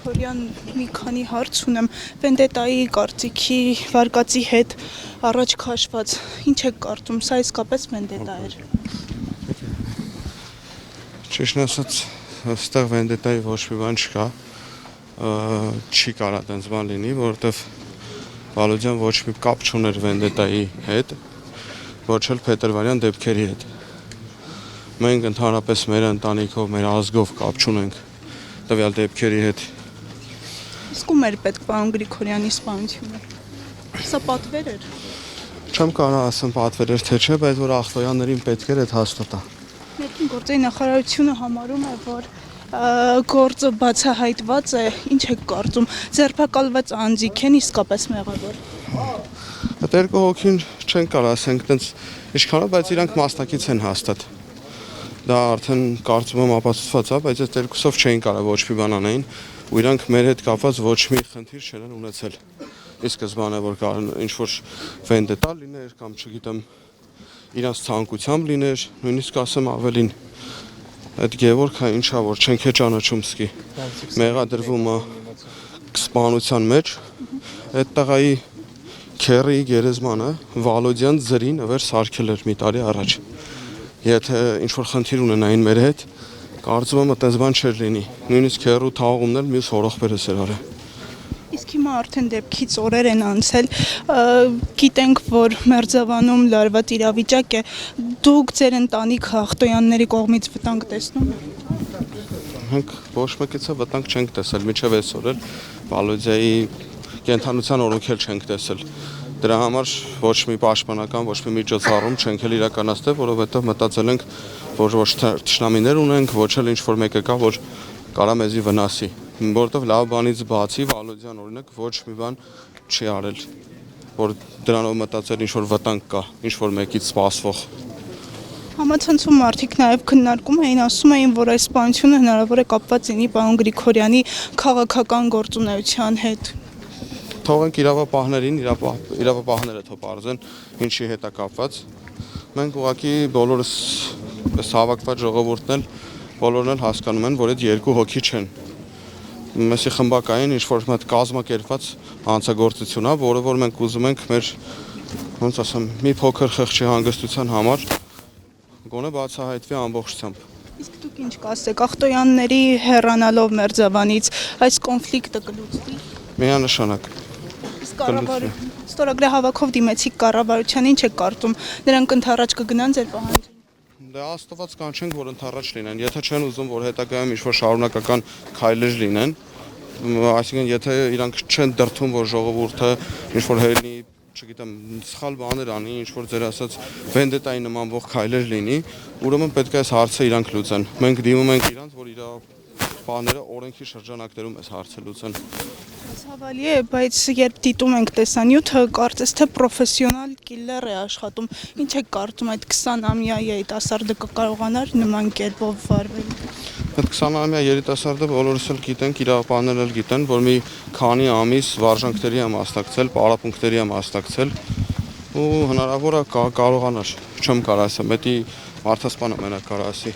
Գրիգորյան մի քանի հարց ունեմ Վենդետայի կարծիքի վարկածի հետ առաջ քաշված ինչ եք կարծում սա իսկապես Վենդետա էր Ճիշտն ասած այստեղ Վենդետայի ոչ մի բան չկա չի կարա տենց բան լինի որովհետև Վալոդյան ոչ մի կապ չուներ Վենդետայի հետ ոչ էլ Փետրվարյան դեպքերի հետ մենք ընդհանրապես մեր ընտանիքով, մեր ազգով կապ չունենք տվյալ դեպքերի հետ։ Իսկ ում էր պետք պարոն Գրիգորյանի սպանությունը։ Սա պատվեր էր։ Չեմ կարող ասեմ պատվեր էր թե չէ, բայց որ Ախտոյաններին պետք էր այդ հաստատ է։ Ներքին գործերի նախարարությունը համարում է, որ գործը բացահայտված է, ինչ եք կարծում, ձերբակալված անձիկ են իսկապես մեղավոր։ Այդ երկու հոգին չեն կարող ասենք տենց ինչքանով, բայց իրանք մասնակից են հաստատ։ Դա արդեն կարծում եմ ապացուցված է, բայց այդ երկուսով չէին կարող ոչ մի բան անեին ու իրանք մեր հետ կապված ոչ մի խնդիր չեն ունեցել։ Ի սկզբանե որ ինչ-որ վենդետա լիներ կամ չգիտեմ իրանց ցանկությամբ լիներ, նույնիսկ ասեմ ավելին այդ Գևորգը ինչա որ չենք է ճանաչում սկի մեղադրվում է սպանության մեջ այդ տղայի քերի գերեզմանը Վալոդյան ձրին վեր սարքել էր մի տարի առաջ Եթե ինչ-որ խնդիր ունենային մեր հետ, կարծում եմ այդպես բան չէր լինի։ Նույնիսկ հեռու թաղումներ մյուս հորողբերս էր արել։ Իսկ հիմա արդեն դեպքից օրեր են անցել, գիտենք, որ Մերձավանում լարված իրավիճակ է, դուք ձեր ընտանիքը Ախտոյանների կողմից վտանգ տեսնում եք։ Մենք ոչ մեկից վտանգ չենք տեսել, մինչև այսօր էլ Վալոդյայի կենթանության օրոքել չենք տեսել։ Դրա համար ոչ մի պաշտպանական, ոչ մի միջոցառում չենք էլ իրականացնել, որովհետև մտածել ենք, որ ոչ թշնամիներ ունենք, ոչ էլ ինչ-որ մեկը կա, որ կարա մեզի վնասի, որովհետև լավ բանից բացի Վալոդյան օրինակ ոչ մի բան չի արել, որ դրանով մտածել ինչ-որ վտանգ կա, ինչ-որ մեկից սպասվող։ Համացանցում մարդիկ նաև քննարկում էին, ասում էին, որ այս սպանությունը հնարավոր է կապված լինի պարոն Գրիգորյանի քաղաքական գործունեության հետ։ Թողենք իրավապահներին, իրավապահները թող պարզեն ինչի հետ է կապված։ Մենք ուղղակի բոլորս այս հավաքված ժողովուրդն էլ բոլորն էլ հասկանում են, որ այդ երկու հոգի չեն։ Մեսի խմբակային ինչ-որ մի հատ կազմակերպված հանցագործություն է, որը որ մենք ուզում ենք մեր ոնց ասեմ, մի փոքր խղճի հանգստության համար գոնե բացահայտվի ամբողջությամբ։ Իսկ դուք ինչ կասեք, Ախտոյանների հեռանալով Մերձավանից այս կոնֆլիկտը կլուծվի։ Միանշանակ։ Ստորագրի հավաքով դիմեցիք կառավարության, ինչ եք կարծում, նրանք ընդառաջ կգնան ձեր պահանջին։ Դե աստված կանչենք, որ ընդառաջ լինեն, եթե չեն ուզում, որ հետագայում ինչ-որ շարունակական քայլեր լինեն, այսինքն եթե իրանք չեն դրդում, որ ժողովուրդը ինչ-որ հելնի, չգիտեմ, սխալ բաներ անի, ինչ-որ ձեր ասած վենդետայի նմանվող քայլեր լինի, ուրեմն պետք է այս հարցը իրանք լուծեն։ Մենք դիմում ենք իրանց, որ իրավապահները օրենքի շրջանակներում այս հարցը լուծեն։ Ցավալի է, բայց երբ դիտում ենք տեսանյութը, կարծես թե պրոֆեսիոնալ կիլլեր է աշխատում։ Ինչ եք կարծում այդ 20-ամյա երիտասարդը կկարողանար նման կերպով վարվել։ Այդ 20-ամյա երիտասարդը բոլորս էլ գիտենք, իրավապահներն էլ գիտեն, որ մի քանի ամիս վարժանքների է մասնակցել, պարապմունքների է մասնակցել ու հնարավոր է կարողանար, չեմ կարող ասեմ, դա մարդասպանը մենակ կարող ասի։